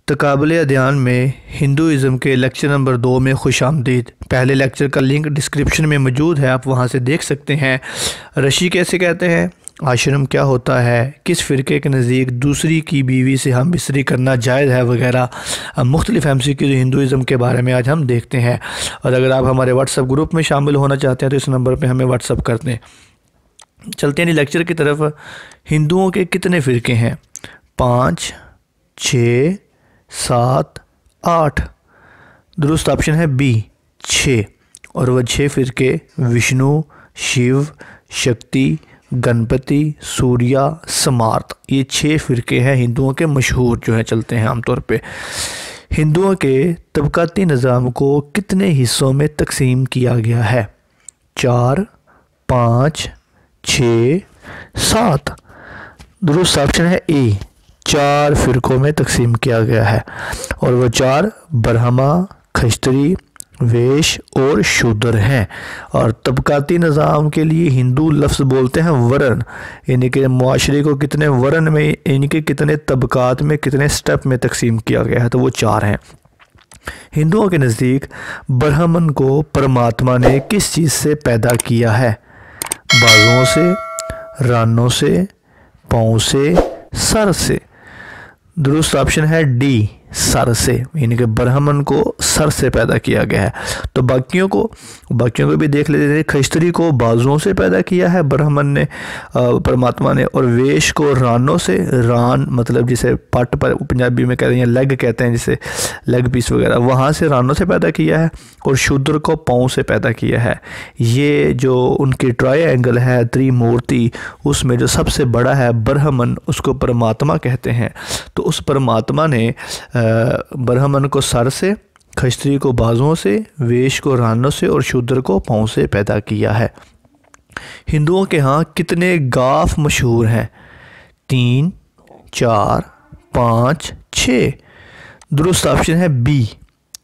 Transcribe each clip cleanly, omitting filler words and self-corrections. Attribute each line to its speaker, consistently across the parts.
Speaker 1: तकाबुल अदयान में हिंदुज़म के lecture number 2 में खुशामदीद। पहले लेक्चर का लिंक डिस्क्रिप्शन में मौजूद है, आप वहां से देख सकते हैं। रशी कैसे कहते हैं, आश्रम क्या होता है, किस फ़िरके के नज़दीक दूसरी की बीवी से हम बिस्तरी करना जायज़ है वगैरह मुख्तलिफ MCQ हिंदुज़म के बारे में आज हम देखते हैं। और अगर आप हमारे व्हाट्सएप ग्रुप में शामिल होना चाहते हैं तो इस नंबर पर हमें व्हाट्सएप कर दें। चलते हैं लेक्चर की तरफ। हिंदुओं के कितने फ़िरके हैं? 5, 6, 7, 8। दुरुस्त ऑप्शन है बी 6। और वह 6 फ़िरके विष्णु, शिव, शक्ति, गणपति, सूर्या, समार्त, ये 6 फ़िरके हैं हिंदुओं के मशहूर जो है चलते हैं आमतौर पे। हिंदुओं के तबकाती निज़ाम को कितने हिस्सों में तकसीम किया गया है? 4, 5, 6, 7। दुरुस्त ऑप्शन है ए 4 फ़िरकों में तकसीम किया गया है। और वह 4 ब्राह्मा, खश्तरी, वैश्य और शूद्र हैं। और तबकाती निज़ाम के लिए हिंदू लफ्ज़ बोलते हैं वर्ण, यानी कि मुआशरे को कितने वर्ण में, इनके कितने तबकात में, कितने स्टेप में तकसीम किया गया है, तो वो 4 हैं। हिंदुओं के नज़दीक ब्राह्मण को परमात्मा ने किस चीज़ से पैदा किया है? बाजुओं से, रानों से, पाँव से, सर से। दुरुस्त ऑप्शन है डी सर से, यानी कि ब्राह्मण को सर से पैदा किया गया है। तो बाकियों को भी देख लेते हैं। खश्तरी को बाजुओं से पैदा किया है ब्राह्मण ने, परमात्मा ने। और वैश्य को रानों से, रान मतलब जिसे पट पर पंजाबी में कहते हैं, लेग कहते हैं जिसे, लेग पीस वगैरह, वहाँ से रानों से पैदा किया है। और शूद्र को पाँव से पैदा किया है। ये जो उनकी ट्रायंगल है त्रिमूर्ति, उसमें जो सबसे बड़ा है ब्राह्मण, उसको परमात्मा कहते हैं। तो उस परमात्मा ने ब्राह्मण को सर से, खश्तरी को बाजुओं से, वैश्य को रानों से और शूद्र को पाँव से पैदा किया है। हिंदुओं के यहाँ कितने गाफ मशहूर हैं? 3, 4, 5, 6। दुरुस्त ऑप्शन है बी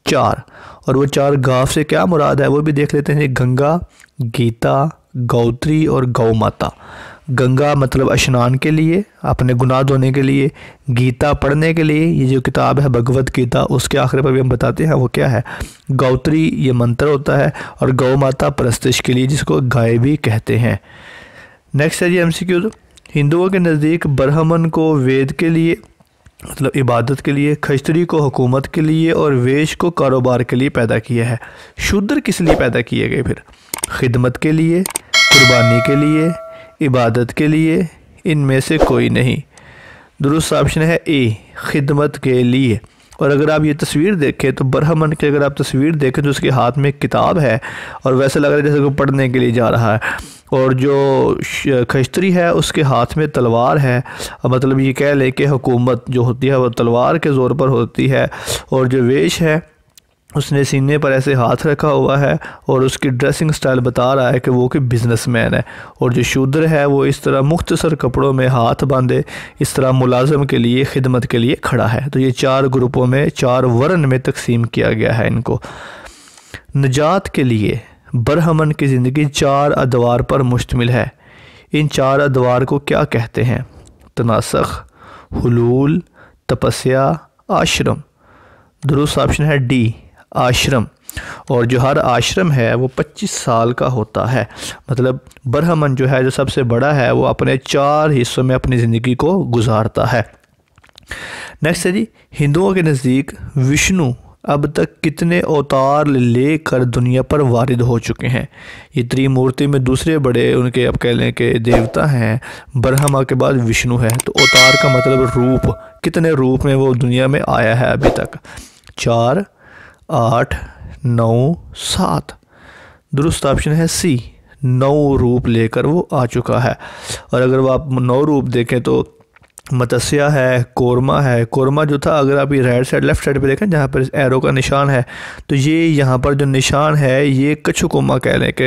Speaker 1: 4। और वो 4 गाफ से क्या मुराद है वो भी देख लेते हैं। गंगा, गीता, गौत्री और गौ माता। गंगा मतलब स्नान के लिए, अपने गुनाह धोने के लिए। गीता पढ़ने के लिए, ये जो किताब है भगवत गीता, उसके आखिर पर भी हम बताते हैं वो क्या है। गौत्री ये मंत्र होता है। और गौ माता परस्तिश के लिए, जिसको गाय भी कहते हैं। नेक्स्ट है जी MCQ। हिंदुओं के नज़दीक ब्राह्मण को वेद के लिए मतलब इबादत के लिए, खश्तरी को हुकूमत के लिए और वैश्य को कारोबार के लिए पैदा किया है। शूद्र किस लिए पैदा किए गए फिर? खिदमत के लिए, कुर्बानी के लिए, इबादत के लिए, इनमें से कोई नहीं। दुरुस्त ऑप्शन है ए खिदमत के लिए। और अगर आप ये तस्वीर देखें तो ब्राह्मण की अगर आप तस्वीर देखें तो उसके हाथ में एक किताब है और वैसे लग रहा है जैसे वो पढ़ने के लिए जा रहा है। और जो खश्तरी है उसके हाथ में तलवार है, मतलब ये कह ले कि हुकूमत जो होती है वो तलवार के ज़ोर पर होती है। और जो वैश्य है उसने सीने पर ऐसे हाथ रखा हुआ है और उसकी ड्रेसिंग स्टाइल बता रहा है कि वो कि बिजनेसमैन है। और जो शूद्र है वो इस तरह मुख्तसर कपड़ों में हाथ बांधे इस तरह मुलाजम के लिए, खिदमत के लिए खड़ा है। तो ये 4 ग्रुपों में, 4 वर्ण में तकसीम किया गया है इनको। निजात के लिए ब्राह्मण की ज़िंदगी 4 अदवार पर मुश्तमिल है। इन 4 अदवार को क्या कहते हैं? तनासख, हुलूल, तपस्या, आश्रम। दुरुस्त ऑप्शन है डी आश्रम। और जो हर आश्रम है वो 25 साल का होता है। मतलब ब्राह्मण जो है, जो सबसे बड़ा है, वो अपने 4 हिस्सों में अपनी ज़िंदगी को गुजारता है। नेक्स्ट है जी, हिंदुओं के नज़दीक विष्णु अब तक कितने अवतार लेकर दुनिया पर वारिद हो चुके हैं? ये त्रिमूर्ति में दूसरे बड़े उनके अब कह लें कि देवता हैं। ब्रह्मा के बाद विष्णु है। तो अवतार का मतलब रूप, कितने रूप में वो दुनिया में आया है अभी तक? 4, 8, 9, 7। दुरुस्त ऑप्शन है सी 9 रूप लेकर वो आ चुका है। और अगर वो आप 9 रूप देखें तो मत्स्य है, कोरमा है। कोरमा जो था, अगर आप ये राइट साइड लेफ्ट साइड पे देखें जहाँ पर एरो का निशान है, तो ये यहाँ पर जो निशान है ये कछुकुमा कह लें कि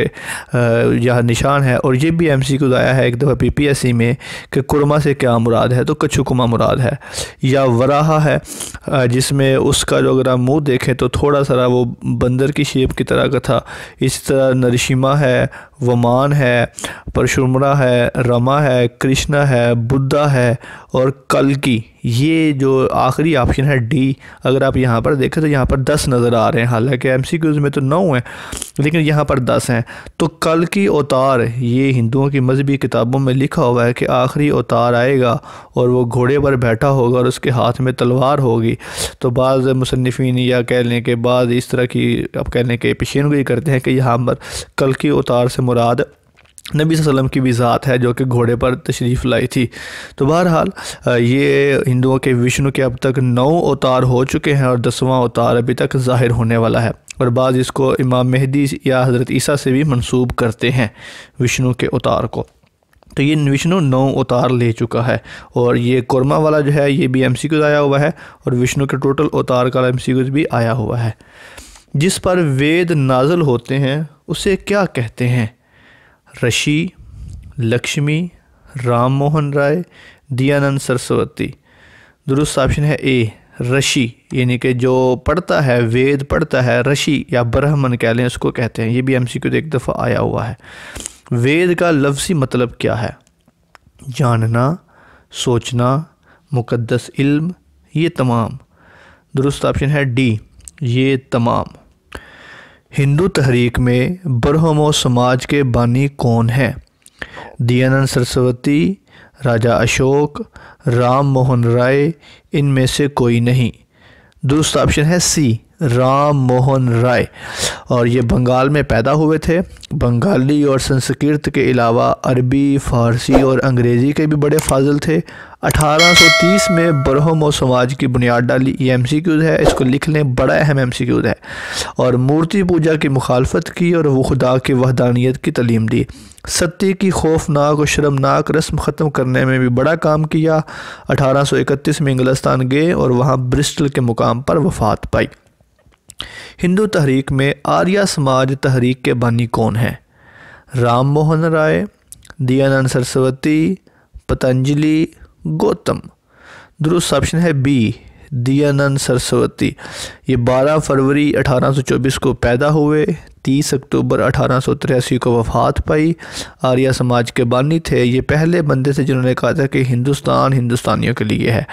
Speaker 1: यह निशान है। और ये भी MCQ आया है एक दफ़ा PPSC में कि कुरमा से क्या मुराद है, तो कछुकुमा मुराद है। या वराहा है जिसमें उसका जो अगर आप मुँह देखें तो थोड़ा सा वो बंदर की शेप की तरह का था। इस तरह नरसिम्हा है, वमान है, परशुराम है, रमा है, कृष्णा है, बुद्धा है और कल्कि ये जो आखिरी ऑप्शन है डी, अगर आप यहाँ पर देखें तो यहाँ पर 10 नज़र आ रहे हैं, हालांकि एमसीक्यूज़ में तो 9 हैं लेकिन यहाँ पर 10 हैं। तो कल की अवतार, ये हिंदुओं की मजहबी किताबों में लिखा हुआ है कि आखिरी अवतार आएगा और वो घोड़े पर बैठा होगा और उसके हाथ में तलवार होगी। तो बाज़ मुसन्निफ़ीन या कह लें कि बाद इस तरह की अब कह लें कि पेशीनगोई करते हैं कि यहाँ पर कल की अवतार से मुराद नबी सल्लल्लाहु अलैहि वसल्लम की भी ज़ात है जो कि घोड़े पर तशरीफ़ लाई थी। तो बहरहाल ये हिंदुओं के विष्णु के अब तक 9 अवतार हो चुके हैं और 10वां अवतार अभी तक ज़ाहिर होने वाला है, और बाज़ इसको इमाम मेहदी या हज़रत ईसा से भी मंसूब करते हैं विष्णु के अवतार को। तो ये विष्णु 9 अवतार ले चुका है, और ये कोरमा वाला जो है ये भी एमसीक्यूज़ आया हुआ है, और विष्णु के टोटल अवतार का एमसीक्यूज़ भी आया हुआ है। जिस पर वेद नाज़िल होते हैं उसे क्या कहते हैं? ऋषि, लक्ष्मी, राम मोहन राय, दयानंद सरस्वती। दुरुस्त ऑप्शन है ए, ऋषि, यानी कि जो पढ़ता है वेद पढ़ता है, ऋषि या ब्राह्मण कह लें उसको कहते हैं। ये भी एमसीक्यू एक दफ़ा आया हुआ है। वेद का लफ्ज़ी मतलब क्या है? जानना, सोचना, मुक़द्दस इल्म, ये तमाम। दुरुस्त ऑप्शन है डी, ये तमाम। हिंदू तहरीक में ब्रह्मो समाज के बानी कौन हैं? दयानंद सरस्वती, राजा अशोक, राम मोहन राय, इनमें से कोई नहीं। दूसरा ऑप्शन है सी, राम मोहन राय, और ये बंगाल में पैदा हुए थे। बंगाली और संस्कृत के अलावा अरबी, फ़ारसी और अंग्रेज़ी के भी बड़े फाजिल थे। 1830 में ब्रह्मो समाज की बुनियाद डाली। ये एमसीक्यूज़ है, इसको लिख लें, बड़ा अहम एमसीक्यूज़ है। और मूर्ति पूजा की मुखालफत की और वो खुदा की वहदानियत की तालीम दी। सत्य की खौफनाक और शर्मनाक रस्म ख़त्म करने में भी बड़ा काम किया। 1831 में इंग्लिस्तान गए और वहाँ ब्रिस्टल के मुकाम पर वफ़ात पाई। हिंदू तहरीक में आर्य समाज तहरीक के बानी कौन है? राम मोहन राय, दयानंद सरस्वती, पतंजलि, गौतम। दुरुस्त ऑप्शन है बी, दयानंद सरस्वती। ये 12 फरवरी 1824 को पैदा हुए, 30 अक्टूबर 1883 को वफ़ात पाई। आर्य समाज के बानी थे। ये पहले बंदे थे जिन्होंने कहा था कि हिंदुस्तान हिंदुस्तानियों के लिए है।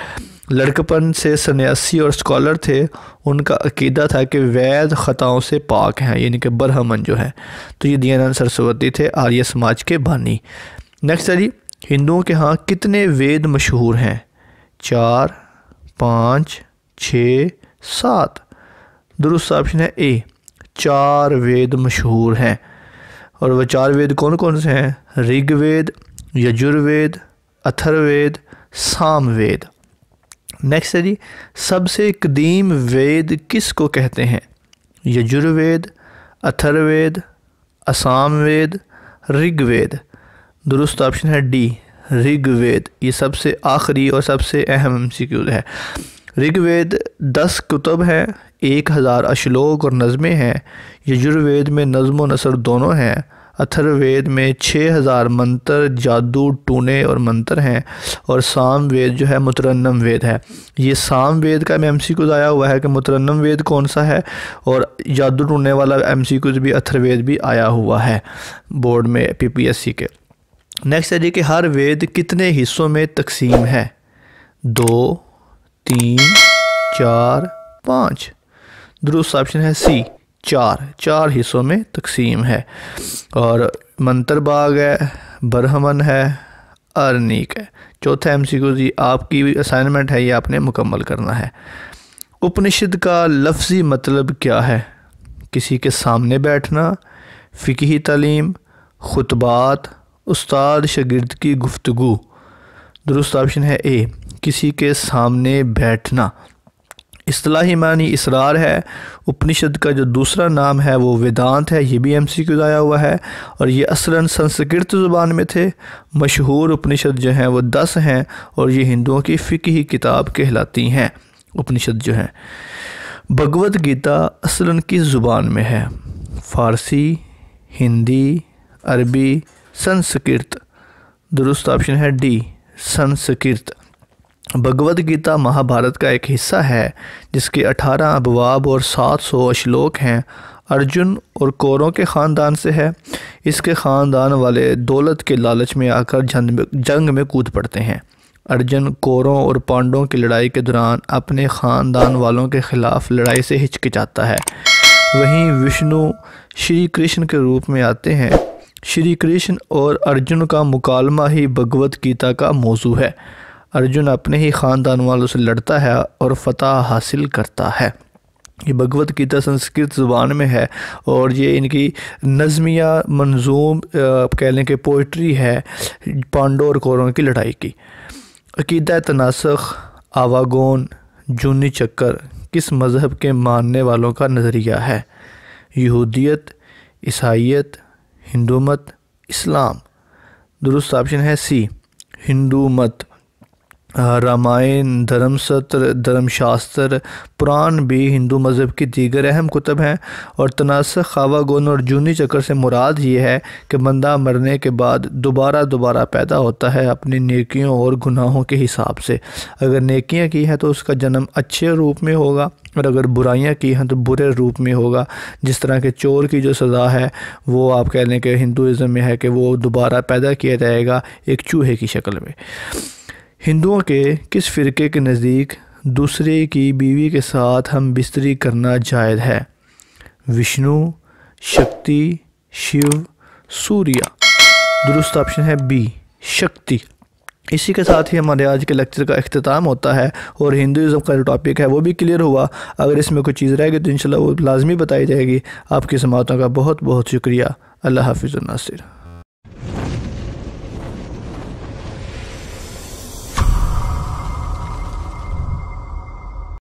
Speaker 1: लड़कपन से सन्यासी और स्कॉलर थे। उनका अकीदा था कि वैद ख़ताओं से पाक हैं, यानी कि ब्राह्मण जो है। तो ये दयानंद सरस्वती थे आर्य समाज के बानी। नेक्स्ट है जी, हिंदुओं के यहाँ कितने वेद मशहूर हैं? 4, 5, 6, 7। दुरुस्त ऑप्शन है ए, 4 वेद मशहूर हैं। और वह 4 वेद कौन कौन से हैं? ऋग्वेद, यजुर्वेद, अथर्ववेद, सामवेद। नेक्स्ट है जी, सबसे कदीम वेद किसको कहते हैं? यजुर्वेद, अथर्ववेद, असामवेद, ऋग्वेद। दुरुस्त ऑप्शन है डी, ऋग्वेद। ये सबसे आखिरी और सबसे अहम एमसीक्यू है। ऋग्वेद 10 कुतुब हैं, 1000 अश्लोक और नज़में हैं। यजुर्वेद में नज़्म व नसर दोनों हैं। अथर्ववेद में 6000 मंत्र, जादू, टूने और मंत्र हैं। और सामवेद जो है मुतरन्नम वेद है। ये सामवेद का एमसीक्यूज़ आया हुआ है कि मुतरन्नम वेद कौन सा है, और जादू टूने वाला एमसीक्यूज़ भी अथर्ववेद भी आया हुआ है बोर्ड में पीपीएससी के। नेक्स्ट है जी कि हर वेद कितने हिस्सों में तकसीम है? 2, 3, 4, 5। दुरुस्त ऑप्शन है सी, 4 हिस्सों में तकसीम है। और मंत्र बाग है, ब्राह्मण है, अरनीक है। चौथा एमसीक्यू जी आपकी असाइनमेंट है, ये आपने मुकम्मल करना है। उपनिषद का लफ्ज़ी मतलब क्या है? किसी के सामने बैठना, फ़िक़ही तालीम, खुतबात, उस्ताद शागिर्द की गुफ्तगू। दुरुस्त ऑप्शन है ए, किसी के सामने बैठना। इस्तिलाही मानी इसरार है। उपनिषद का जो दूसरा नाम है वो वेदांत है। ये भी एमसीक्यू आया हुआ है, और ये असलन संस्कृत ज़ुबान में थे। मशहूर उपनिषद जो हैं वो 10 हैं, और ये हिंदुओं की फ़िक़ही किताब कहलाती हैं उपनिषद जो हैं। भगवद गीता असलन किस ज़ुबान में है? फ़ारसी, हिंदी, अरबी, संस्कृत। दुरुस्त ऑप्शन है डी, संस्कृत। भगवद गीता महाभारत का एक हिस्सा है जिसके 18 अबवाब और 700 श्लोक हैं। अर्जुन और कौरों के ख़ानदान से है। इसके ख़ानदान वाले दौलत के लालच में आकर जंग में कूद पड़ते हैं। अर्जुन कौरवों और पांडवों की लड़ाई के दौरान अपने ख़ानदान वालों के ख़िलाफ़ लड़ाई से हिचकिचाता है। वहीं विष्णु श्री कृष्ण के रूप में आते हैं। श्री कृष्ण और अर्जुन का मुकालमा ही भगवत गीता का मौजू है। अर्जुन अपने ही ख़ानदान वालों से लड़ता है और फतह हासिल करता है। ये भगवत गीता संस्कृत ज़ुबान में है और ये इनकी नज़मिया मंजूम कह लें कि पोइट्री है पांडव और कौरवों की लड़ाई की। अक़ीदा तनासुख आवागोन जूनी चक्कर किस मज़हब के मानने वालों का नज़रिया है? यहूदियत, ईसाईयत, हिंदू मत, इस्लाम। दुरुस्त ऑप्शन है सी, हिंदू मत। रामायण, धर्मसत्र, धर्मशास्त्र, पुराण भी हिंदू मज़हब की दीगर अहम कुतुब हैं और तनासुख ख़ावागोन और जूनी चक्कर से मुराद ये है कि बंदा मरने के बाद दोबारा पैदा होता है अपनी नेकियों और गुनाहों के हिसाब से। अगर नेकियां की हैं तो उसका जन्म अच्छे रूप में होगा और अगर बुराइयां की हैं तो बुरे रूप में होगा। जिस तरह के चोर की जो सज़ा है वो आप कह लें कि हिंदुज़म में है कि वो दोबारा पैदा किया जाएगा एक चूहे की शक्ल में। हिंदुओं के किस फ़िरके के नज़दीक दूसरे की बीवी के साथ हम बिस्तरी करना जायज़ है? विष्णु, शक्ति, शिव, सूर्य। दुरुस्त ऑप्शन है बी, शक्ति। इसी के साथ ही हमारे आज के लेक्चर का इख्तिताम होता है और हिंदुज़म का जो टॉपिक है वो भी क्लियर हुआ। अगर इसमें कोई चीज़ रहेगी तो इंशाल्लाह वो लाजमी बताई जाएगी। आपकी समाअतों का बहुत बहुत शुक्रिया। अल्लाह हाफ़िज़ नासिर।